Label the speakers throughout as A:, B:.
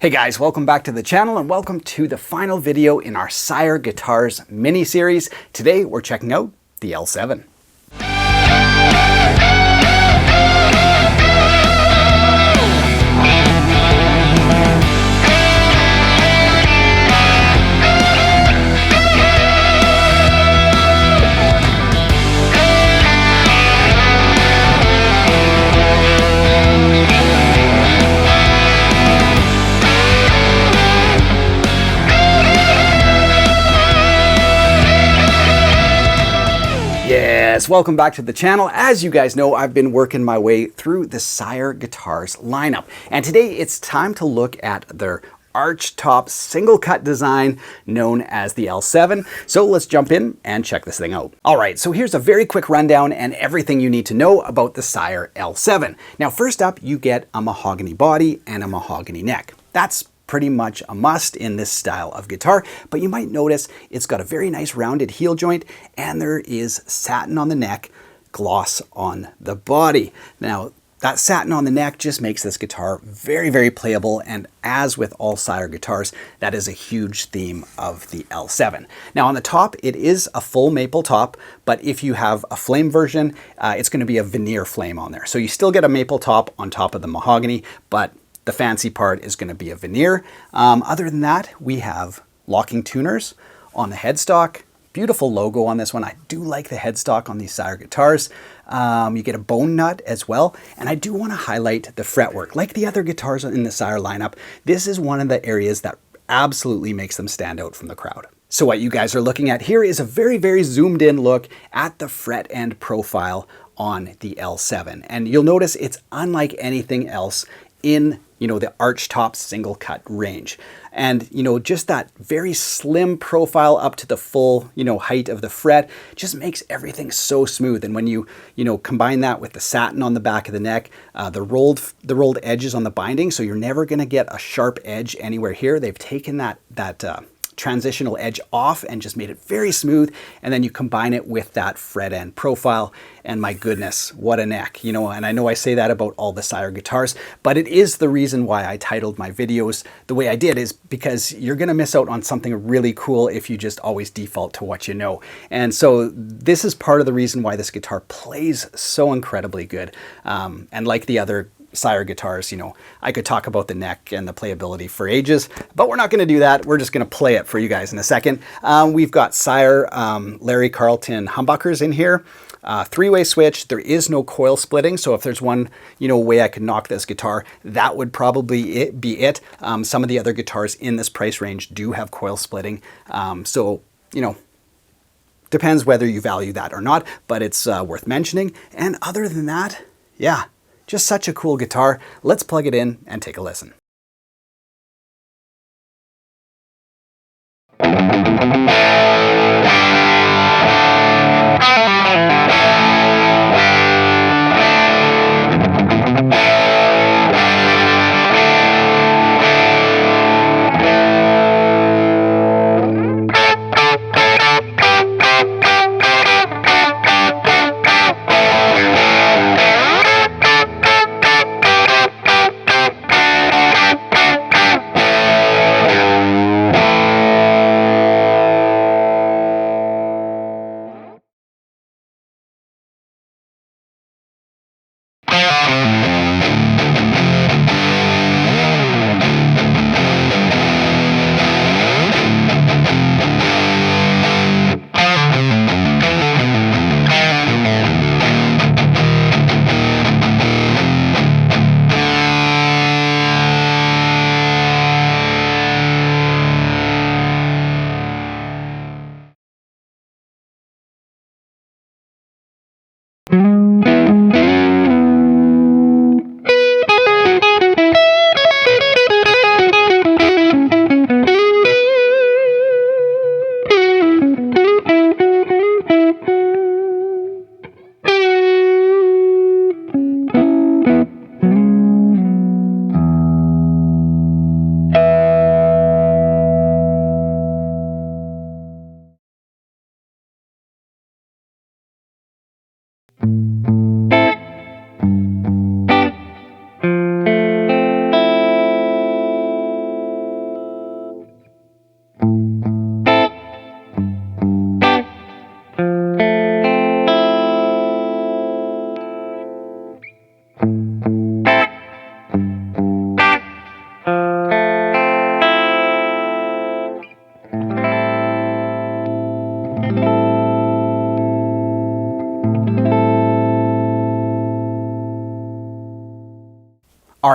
A: Hey guys, welcome back to the channel and welcome to the final video in our SIRE Guitars mini-series. Today we're checking out the L7. Yes, welcome back to the channel. As you guys know, I've been working my way through the SIRE Guitars lineup. And today it's time to look at their arch top single cut design known as the L7. So let's jump in and check this thing out. All right, so here's a very quick rundown and everything you need to know about the SIRE L7. Now, first up, you get a mahogany body and a mahogany neck. That's pretty much a must in this style of guitar, but you might notice it's got a very nice rounded heel joint and there is satin on the neck, gloss on the body. Now, that satin on the neck just makes this guitar very, very playable, and as with all SIRE guitars, that is a huge theme of the L7. Now on the top, it is a full maple top, but if you have a flame version, it's going to be a veneer flame on there. So you still get a maple top on top of the mahogany, but the fancy part is going to be a veneer. Other than that, we have locking tuners on the headstock. Beautiful logo on this one. I do like the headstock on these SIRE guitars. You get a bone nut as well. And I do want to highlight the fretwork. Like the other guitars in the SIRE lineup, this is one of the areas that absolutely makes them stand out from the crowd. So what you guys are looking at here is a very, very zoomed in look at the fret end profile on the L7. And you'll notice it's unlike anything else in the arch top single cut range. And just that very slim profile up to the full height of the fret just makes everything so smooth. And when you combine that with the satin on the back of the neck, the rolled edges on the binding, so you're never going to get a sharp edge anywhere here. They've taken that transitional edge off and just made it very smooth, and then you combine it with that fret end profile, and my goodness, what a neck. And I know I say that about all the SIRE guitars, but it is the reason why I titled my videos the way I did, is because you're gonna miss out on something really cool if you just always default to what you know. And so this is part of the reason why this guitar plays so incredibly good. And like the other SIRE guitars, I could talk about the neck and the playability for ages, but we're not going to do that. We're just going to play it for you guys in a second. We've got SIRE Larry Carlton humbuckers in here, three-way switch. There is no coil splitting, so if there's one way I could knock this guitar, that would probably be it. Some of the other guitars in this price range do have coil splitting, so depends whether you value that or not, but it's worth mentioning. And other than that, yeah, just such a cool guitar. Let's plug it in and take a listen.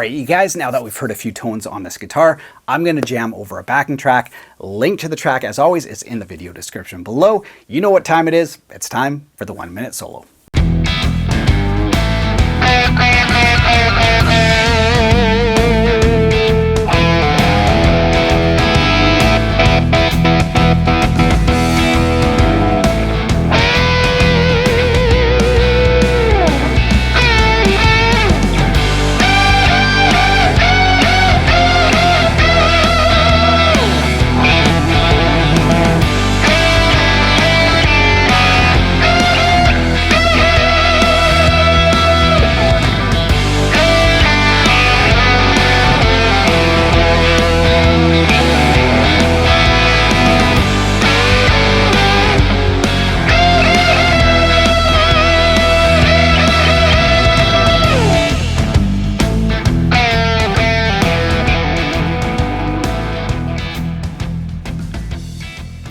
A: right, you guys, now that we've heard a few tones on this guitar, I'm going to jam over a backing track. Link to the track, as always, is in the video description below. You know what time it is. It's time for the 1 minute solo.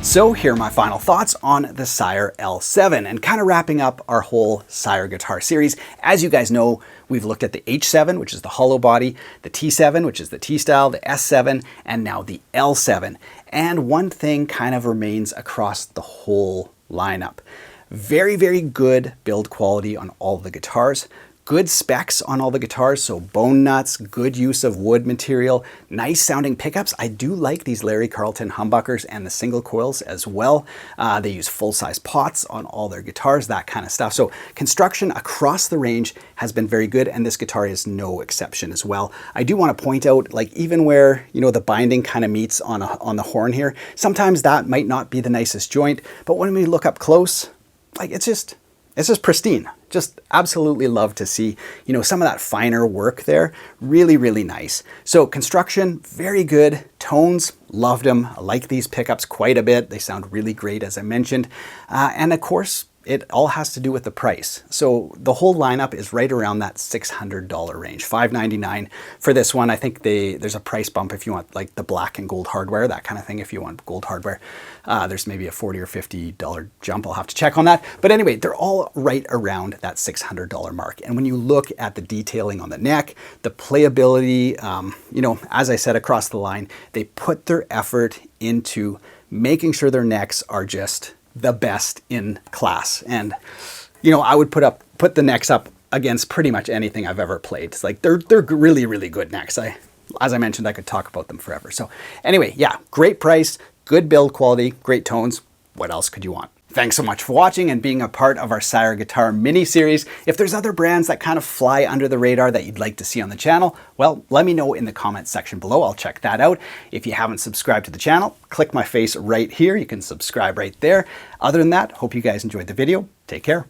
A: So here are my final thoughts on the SIRE L7 and kind of wrapping up our whole SIRE guitar series. As you guys know, we've looked at the H7, which is the hollow body, the T7, which is the T-style, the S7, and now the L7. And one thing kind of remains across the whole lineup. Very, very good build quality on all the guitars. Good specs on all the guitars, so bone nuts, good use of wood material, nice sounding pickups. I do like these Larry Carlton humbuckers and the single coils as well. They use full-size pots on all their guitars, that kind of stuff. So construction across the range has been very good, and this guitar is no exception as well. I do want to point out, like even where, you know, the binding kind of meets on the horn here, sometimes that might not be the nicest joint, but when we look up close, like it's just pristine. Just absolutely love to see, you know, some of that finer work there. Really, really nice. So construction, very good. Tones, loved them. I like these pickups quite a bit. They sound really great, as I mentioned. And of course, it all has to do with the price. So the whole lineup is right around that $600 range, $599 for this one. I think there's a price bump if you want like the black and gold hardware, that kind of thing. If you want gold hardware, there's maybe a $40 or $50 jump. I'll have to check on that. But anyway, they're all right around that $600 mark. And when you look at the detailing on the neck, the playability, you know, as I said, across the line, they put their effort into making sure their necks are just the best in class. And, you know, I would put the necks up against pretty much anything I've ever played. It's like they're really, really good necks. As I mentioned, I could talk about them forever. So anyway, yeah, great price, good build quality, great tones. What else could you want? Thanks so much for watching and being a part of our SIRE Guitar mini-series. If there's other brands that kind of fly under the radar that you'd like to see on the channel, well, let me know in the comments section below. I'll check that out. If you haven't subscribed to the channel, click my face right here. You can subscribe right there. Other than that, hope you guys enjoyed the video. Take care.